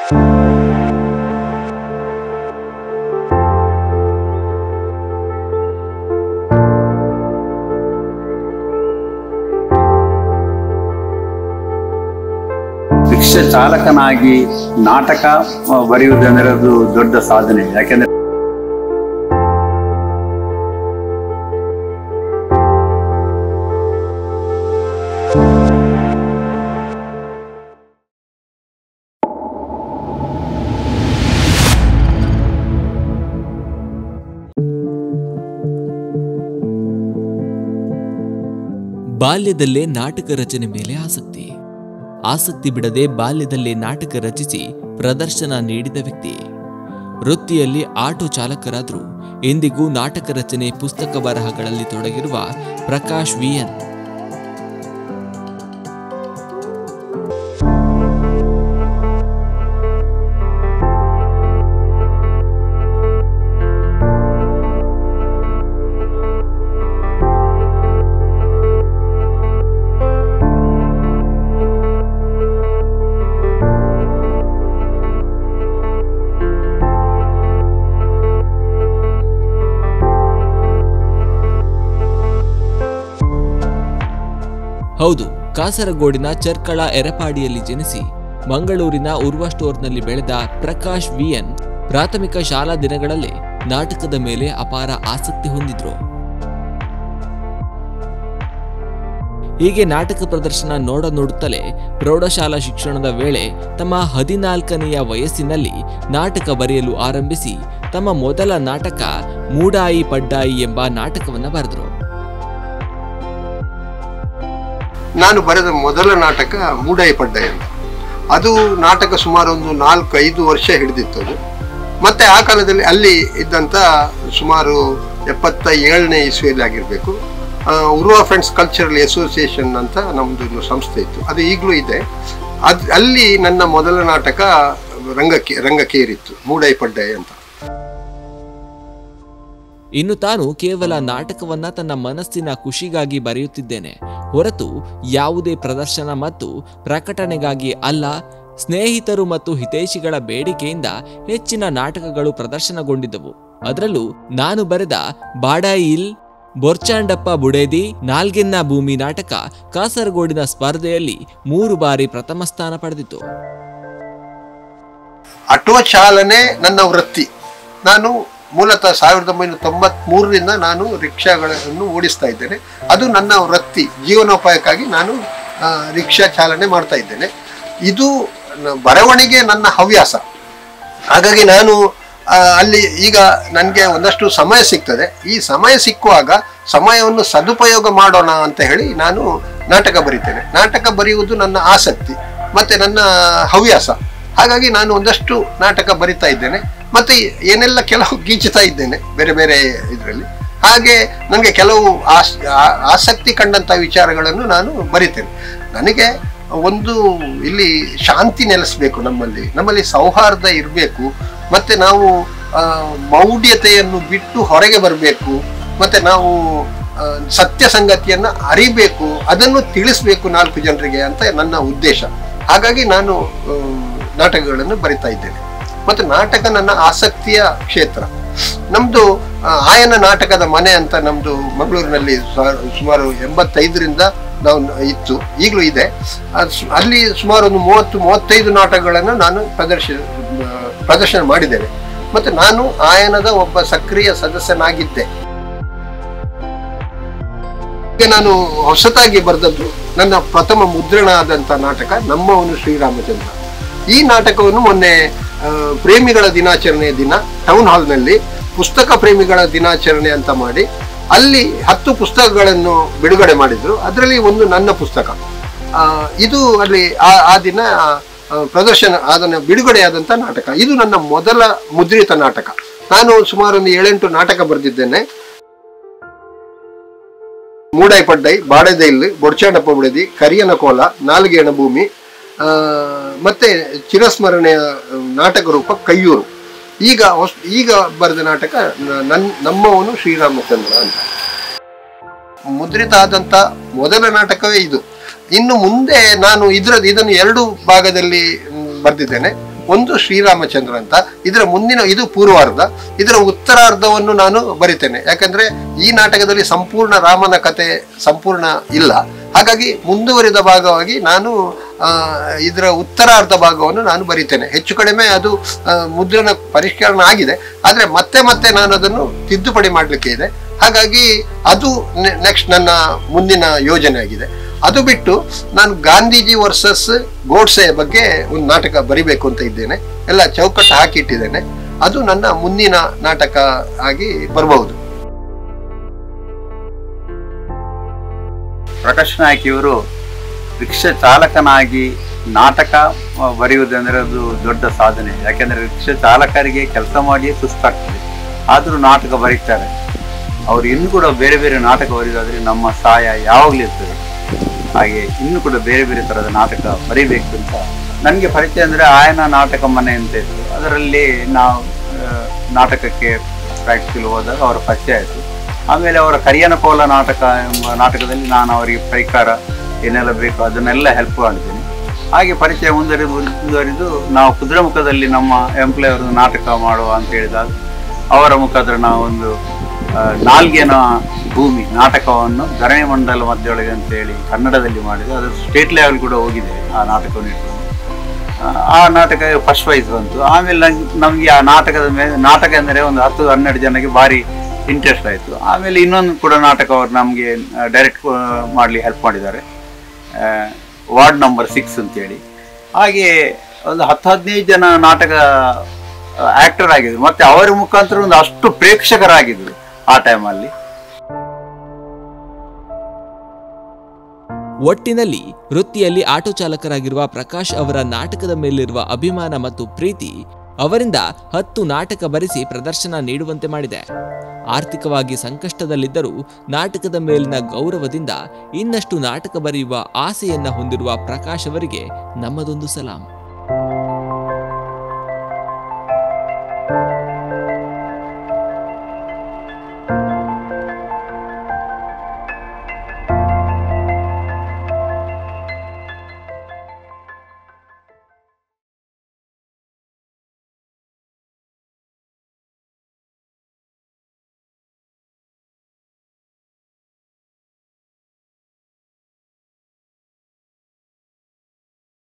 Rickshaw ಚಾಲಕನಾಗಿ ನಾಟಕ ಬರೆಯುವುದಂದ್ರೆ ಅದು ದೊಡ್ಡ ಸಾಧನೆ. ಯಾಕೆಂದ್ರೆ ಬಾಲ್ಯದಲ್ಲೇ ನಾಟಕ ರಚನೆ ಮೇಲೆ ಆಸಕ್ತಿ ಬಿಡದೆ ಬಾಲ್ಯದಲ್ಲೇ ನಾಟಕ ರಚಿಸಿ ಪ್ರದರ್ಶನ ನೀಡಿದ ವ್ಯಕ್ತಿ. ವೃತ್ತಿಯಲ್ಲಿ ಆಟೋ ಚಾಲಕರಾದರೂ ಎಂದಿಗೂ ನಾಟಕ ರಚನೆ, ಪುಸ್ತಕ ಬರಹಗಳಲ್ಲಿ ತೊಡಗಿರುವ ಪ್ರಕಾಶ್ ವಿಎನ್. ಹೌದು, ಕಾಸರಗೋಡಿನ ಚರ್ಕಳ ಎರಪಾಡಿಯಲ್ಲಿ ಜನಿಸಿ ಮಂಗಳೂರಿನ ಉರ್ವ ಸ್ಟೋರ್ನಲ್ಲಿ ಬೆಳೆದ ಪ್ರಕಾಶ್ ವಿಎನ್ ಪ್ರಾಥಮಿಕ ಶಾಲಾ ದಿನಗಳಲ್ಲೇ ನಾಟಕದ ಮೇಲೆ ಅಪಾರ ಆಸಕ್ತಿ ಹೊಂದಿದ್ರು. ಹೀಗೆ ನಾಟಕ ಪ್ರದರ್ಶನ ನೋಡುತ್ತಲೇ ಪ್ರೌಢಶಾಲಾ ಶಿಕ್ಷಣದ ವೇಳೆ ತಮ್ಮ 14ನೆಯ ವಯಸ್ಸಿನಲ್ಲಿ ನಾಟಕ ಬರೆಯಲು ಆರಂಭಿಸಿ ತಮ್ಮ ಮೊದಲ ನಾಟಕ ಮೂಡಾಯಿ ಪಡ್ಡಾಯಿ ಎಂಬ ನಾಟಕವನ್ನು ಬರೆದರು. ನಾನು ಬರೆದ ಮೊದಲ ನಾಟಕ ಮೂಡಾಯಿ ಪಡ್ಡಾಯಿ ಅಂತ. ಅದು ನಾಟಕ ಸುಮಾರು ಒಂದು 4-5 ವರ್ಷ ಹಿಡಿದಿತ್ತು ಅದು. ಮತ್ತೆ ಆ ಕಾಲದಲ್ಲಿ ಅಲ್ಲಿ ಇದ್ದಂಥ ಸುಮಾರು 77ನೇ ಇಸ್ವಿಯಲ್ಲಿ ಆಗಿರಬೇಕು, ಉರ್ವ ಫ್ರೆಂಡ್ಸ್ ಕಲ್ಚರಲ್ ಅಸೋಸಿಯೇಷನ್ ಅಂತ ನಮ್ಮದೊಂದು ಸಂಸ್ಥೆ ಇತ್ತು, ಅದು ಈಗಲೂ ಇದೆ. ಅಲ್ಲಿ ನನ್ನ ಮೊದಲ ನಾಟಕ ರಂಗಕ್ಕೇರಿತ್ತು, ಮೂಡಾಯಿ ಪಡ್ಡಾಯಿ ಅಂತ. ಇನ್ನು ತಾನು ಕೇವಲ ನಾಟಕವನ್ನ ತನ್ನ ಮನಸ್ಸಿನ ಖುಷಿಗಾಗಿ ಬರೆಯುತ್ತಿದ್ದೇನೆ ಹೊರತು ಯಾವುದೇ ಪ್ರದರ್ಶನ ಮತ್ತು ಪ್ರಕಟಣೆಗಾಗಿ ಅಲ್ಲ, ಸ್ನೇಹಿತರು ಮತ್ತು ಹಿತೈಷಿಗಳ ಬೇಡಿಕೆಯಿಂದ ಹೆಚ್ಚಿನ ನಾಟಕಗಳು ಪ್ರದರ್ಶನಗೊಂಡಿದ್ದವು. ಅದರಲ್ಲೂ ನಾನು ಬರೆದ ಬಾಡಾಯಿಲ್, ಬೊರ್ಚಾಂಡಪ್ಪ ಬುಡೇದಿ, ನಾಲ್ಗೆನ್ನ ಭೂಮಿ ನಾಟಕ ಕಾಸರಗೋಡಿನ ಸ್ಪರ್ಧೆಯಲ್ಲಿ 3 ಬಾರಿ ಪ್ರಥಮ ಸ್ಥಾನ ಪಡೆದಿತ್ತು. ಆಟೋ ಚಾಲನೆ ನನ್ನ ವೃತ್ತಿ. ನಾನು ಮೂಲತಃ 1993ರಿಂದ ನಾನು ರಿಕ್ಷಾಗಳನ್ನು ಓಡಿಸ್ತಾ ಇದ್ದೇನೆ. ಅದು ನನ್ನ ವೃತ್ತಿ, ಜೀವನೋಪಾಯಕ್ಕಾಗಿ ನಾನು ರಿಕ್ಷಾ ಚಾಲನೆ ಮಾಡ್ತಾ ಇದ್ದೇನೆ. ಇದು ಬರವಣಿಗೆ ನನ್ನ ಹವ್ಯಾಸ. ಹಾಗಾಗಿ ನಾನು ಅಲ್ಲಿ ಈಗ ನನಗೆ ಒಂದಷ್ಟು ಸಮಯ ಸಿಗ್ತದೆ. ಈ ಸಮಯ ಸಿಕ್ಕುವಾಗ ಸಮಯವನ್ನು ಸದುಪಯೋಗ ಮಾಡೋಣ ಅಂತ ಹೇಳಿ ನಾನು ನಾಟಕ ಬರೀತೇನೆ. ನಾಟಕ ಬರೆಯುವುದು ನನ್ನ ಆಸಕ್ತಿ ಮತ್ತು ನನ್ನ ಹವ್ಯಾಸ. ಹಾಗಾಗಿ ನಾನು ಒಂದಷ್ಟು ನಾಟಕ ಬರಿತಾ ಇದ್ದೇನೆ, ಮತ್ತು ಏನೆಲ್ಲ ಕೆಲವು ಗೀಚುತ್ತಾ ಇದ್ದೇನೆ ಬೇರೆ ಬೇರೆ ಇದರಲ್ಲಿ. ಹಾಗೆ ನನಗೆ ಕೆಲವು ಆಸಕ್ತಿ ಕಂಡಂಥ ವಿಚಾರಗಳನ್ನು ನಾನು ಬರಿತೇನೆ. ನನಗೆ ಒಂದು ಇಲ್ಲಿ ಶಾಂತಿ ನೆಲೆಸಬೇಕು, ನಮ್ಮಲ್ಲಿ ಸೌಹಾರ್ದ ಇರಬೇಕು, ಮತ್ತು ನಾವು ಮೌಢ್ಯತೆಯನ್ನು ಬಿಟ್ಟು ಹೊರಗೆ ಬರಬೇಕು, ಮತ್ತು ನಾವು ಸತ್ಯ ಸಂಗತಿಯನ್ನು ಅರಿಬೇಕು, ಅದನ್ನು ತಿಳಿಸ್ಬೇಕು 4 ಜನರಿಗೆ ಅಂತ ನನ್ನ ಉದ್ದೇಶ. ಹಾಗಾಗಿ ನಾನು ನಾಟಕಗಳನ್ನು ಬರಿತಾ ಇದ್ದೇನೆ. ಮತ್ತು ನಾಟಕ ನನ್ನ ಆಸಕ್ತಿಯ ಕ್ಷೇತ್ರ. ನಮ್ಮದು ಆಯನ ನಾಟಕದ ಮನೆ ಅಂತ ನಮ್ಮದು ಮಂಗಳೂರಿನಲ್ಲಿ ಸುಮಾರು 85ರಿಂದ ನಾವು ಇತ್ತು, ಈಗಲೂ ಇದೆ. ಅಲ್ಲಿ ಸುಮಾರು ಒಂದು 30-35 ನಾಟಕಗಳನ್ನು ನಾನು ಪ್ರದರ್ಶನ ಮಾಡಿದ್ದೇನೆ. ಮತ್ತು ನಾನು ಆಯನದ ಒಬ್ಬ ಸಕ್ರಿಯ ಸದಸ್ಯನಾಗಿದ್ದೆ. ಈಗ ನಾನು ಹೊಸತಾಗಿ ಬರೆದದ್ದು ನನ್ನ ಪ್ರಥಮ ಮುದ್ರಣ ಆದಂಥ ನಾಟಕ ನಮ್ಮವನು ಶ್ರೀರಾಮಚಂದ್ರ. ಈ ನಾಟಕವನ್ನು ಮೊನ್ನೆ ಪ್ರೇಮಿಗಳ ದಿನಾಚರಣೆಯ ದಿನ ಟೌನ್ ಹಾಲ್ನಲ್ಲಿ ಪುಸ್ತಕ ಪ್ರೇಮಿಗಳ ದಿನಾಚರಣೆ ಅಂತ ಮಾಡಿ ಅಲ್ಲಿ 10 ಪುಸ್ತಕಗಳನ್ನು ಬಿಡುಗಡೆ ಮಾಡಿದ್ರು. ಅದರಲ್ಲಿ ಒಂದು ನನ್ನ ಪುಸ್ತಕ. ಇದು ಅಲ್ಲಿ ಆ ದಿನ ಪ್ರದರ್ಶನ ಅದನ್ನು ಬಿಡುಗಡೆಯಾದಂಥ ನಾಟಕ. ಇದು ನನ್ನ ಮೊದಲ ಮುದ್ರಿತ ನಾಟಕ. ನಾನು ಸುಮಾರು ಒಂದು 7-8 ನಾಟಕ ಬರೆದಿದ್ದೇನೆ. ಮೂಡಾಯಿ ಪಡ್ಡಾಯಿ, ಬಾಡೇದಿಲ್, ಬೊರ್ಚಾಂಡಪ್ಪ ಬುಡೇದಿ, ಕರಿಯನ ಕೋಲ, ನಾಲ್ಗೆನ ಭೂಮಿ, ಮತ್ತೆ ಚಿರಸ್ಮರಣೆಯ ನಾಟಕ ರೂಪ ಕಯ್ಯೂರು. ಈಗ ಬರೆದ ನಾಟಕ ನಮ್ಮವನು ಶ್ರೀರಾಮಚಂದ್ರ ಅಂತ. ಮುದ್ರಿತ ಆದಂಥ ಮೊದಲ ನಾಟಕವೇ ಇದು. ಇನ್ನು ಮುಂದೆ ನಾನು ಇದನ್ನು 2 ಭಾಗದಲ್ಲಿ ಬರೆದಿದ್ದೇನೆ. ಒಂದು ಶ್ರೀರಾಮಚಂದ್ರ ಅಂತ. ಇದರ ಮುಂದಿನ ಇದು ಪೂರ್ವಾರ್ಧ, ಇದರ ಉತ್ತರಾರ್ಧವನ್ನು ನಾನು ಬರಿತೇನೆ. ಯಾಕಂದ್ರೆ ಈ ನಾಟಕದಲ್ಲಿ ಸಂಪೂರ್ಣ ರಾಮನ ಕತೆ ಸಂಪೂರ್ಣ ಇಲ್ಲ. ಹಾಗಾಗಿ ಮುಂದುವರಿದ ಭಾಗವಾಗಿ ನಾನು ಇದರ ಉತ್ತರಾರ್ಧ ಭಾಗವನ್ನು ನಾನು ಬರಿತೇನೆ. ಹೆಚ್ಚು ಕಡಿಮೆ ಅದು ಮುದ್ರಣ ಪರಿಷ್ಕರಣ ಆಗಿದೆ, ಆದರೆ ಮತ್ತೆ ಮತ್ತೆ ನಾನು ಅದನ್ನು ತಿದ್ದುಪಡಿ ಮಾಡಲಿಕ್ಕೆ ಇದೆ. ಹಾಗಾಗಿ ಅದು ನೆಕ್ಸ್ಟ್ ನನ್ನ ಮುಂದಿನ ಯೋಜನೆ ಆಗಿದೆ. ಅದು ಬಿಟ್ಟು ನಾನು ಗಾಂಧೀಜಿ ವರ್ಸಸ್ ಗೋಡ್ಸೆ ಬಗ್ಗೆ ಒಂದು ನಾಟಕ ಬರಿಬೇಕು ಅಂತ ಇದ್ದೇನೆ. ಎಲ್ಲ ಚೌಕಟ್ಟು ಹಾಕಿಟ್ಟಿದ್ದೇನೆ. ಅದು ನನ್ನ ಮುಂದಿನ ನಾಟಕ ಆಗಿ ಬರಬಹುದು. ಪ್ರಕಾಶ್ ನಾಯ್ಕ ಇವರು ರಿಕ್ಷಾ ಚಾಲಕನಾಗಿ ನಾಟಕ ಬರೆಯುವುದಂದ್ರೆ ಅದು ದೊಡ್ಡ ಸಾಧನೆ. ಯಾಕೆಂದ್ರೆ ರಿಕ್ಷಾ ಚಾಲಕರಿಗೆ ಕೆಲಸ ಮಾಡಿಯೇ ಸುಸ್ತಾಗ್ತದೆ, ಆದರೂ ನಾಟಕ ಬರೀತಾರೆ. ಅವರು ಇನ್ನೂ ಕೂಡ ಬೇರೆ ಬೇರೆ ನಾಟಕ ಬರೆಯೋದಾದ್ರೆ ನಮ್ಮ ಸಹಾಯ ಯಾವಾಗಲೂ ಇರ್ತದೆ. ಹಾಗೆ ಇನ್ನೂ ಕೂಡ ಬೇರೆ ಬೇರೆ ಥರದ ನಾಟಕ ಬರೀಬೇಕು ಅಂತ ನನಗೆ ಪರಿಚಯ ಅಂದರೆ ಆಯನ ನಾಟಕ ಮನೆ ಅಂತ ಇತ್ತು. ಅದರಲ್ಲಿ ನಾವು ನಾಟಕಕ್ಕೆ ಪ್ರಾಕ್ಟಿಕಲ್ ಹೋದಾಗ ಅವರ ಪರಿಚಯ ಆಯಿತು. ಆಮೇಲೆ ಅವರ ಕರಿಯನ ಕೋಲ ನಾಟಕ ಎಂಬ ನಾಟಕದಲ್ಲಿ ನಾನು ಅವರಿಗೆ ಪರಿಕಾರ ಏನೆಲ್ಲ ಬೇಕು ಅದನ್ನೆಲ್ಲ ಹೆಲ್ಪ್ ಮಾಡಿದ್ದೀನಿ. ಹಾಗೆ ಪರಿಚಯ ಮುಂದುವರಿದು ನಾವು ಕುದುರೆಮುಖದಲ್ಲಿ ನಮ್ಮ ಎಂಪ್ಲಾಯ್ ಅವರು ನಾಟಕ ಮಾಡುವ ಅಂತ ಹೇಳಿದಾಗ ಅವರ ಮುಖಾಂತರ ನಾವು ಒಂದು ನಾಲ್ಗೆನ ಭೂಮಿ ನಾಟಕವನ್ನು ಧರಣಿ ಮಂಡಲ ಮಧ್ಯೊಳಗೆ ಅಂತೇಳಿ ಕನ್ನಡದಲ್ಲಿ ಮಾಡಿದ್ದು. ಅದು ಸ್ಟೇಟ್ ಲೆವೆಲ್ ಕೂಡ ಹೋಗಿದೆ ಆ ನಾಟಕವನ್ನು ಇಟ್ಕೊಂಡು. ಆ ನಾಟಕ ಫಸ್ಟ್ ಪ್ರೈಸ್ ಬಂತು. ಆಮೇಲೆ ನಮಗೆ ಆ ನಾಟಕದ ಮೇಲೆ ನಾಟಕ ಅಂದರೆ ಒಂದು 10-12 ಜನಕ್ಕೆ ಭಾರಿ ಇಂಟ್ರೆಸ್ಟ್ ಆಯಿತು. ಆಮೇಲೆ ಇನ್ನೊಂದು ಕೂಡ ನಾಟಕ ಅವರು ನಮಗೆ ಡೈರೆಕ್ಟ್ ಮಾಡಲಿ ಹೆಲ್ಪ್ ಮಾಡಿದ್ದಾರೆ, ವಾರ್ಡ್ ನಂಬರ್ 6 ಅಂತೇಳಿ. ಹಾಗೆ ಒಂದು 10-15 ಜನ ನಾಟಕ ಆಕ್ಟರ್ ಆಗಿದ್ರು. ಮತ್ತೆ ಅವರ ಮುಖಾಂತರ ಒಂದು ಅಷ್ಟು ಪ್ರೇಕ್ಷಕರಾಗಿದ್ರು ಆ ಟೈಮಲ್ಲಿ. ಒಟ್ಟಿನಲ್ಲಿ ವೃತ್ತಿಯಲ್ಲಿ ಆಟೋ ಚಾಲಕರಾಗಿರುವ ಪ್ರಕಾಶ್ ಅವರ ನಾಟಕದ ಮೇಲಿರುವ ಅಭಿಮಾನ ಮತ್ತು ಪ್ರೀತಿ ಅವರಿಂದ 10 ನಾಟಕ ಬರೆಸಿ ಪ್ರದರ್ಶನ ನೀಡುವಂತೆ ಮಾಡಿದೆ. ಆರ್ಥಿಕವಾಗಿ ಸಂಕಷ್ಟದಲ್ಲಿದ್ದರೂ ನಾಟಕದ ಮೇಲಿನ ಗೌರವದಿಂದ ಇನ್ನಷ್ಟು ನಾಟಕ ಬರೆಯುವ ಆಸೆಯನ್ನ ಹೊಂದಿರುವ ಪ್ರಕಾಶ್ ಅವರಿಗೆ ನಮ್ಮದೊಂದು ಸಲಾಂ.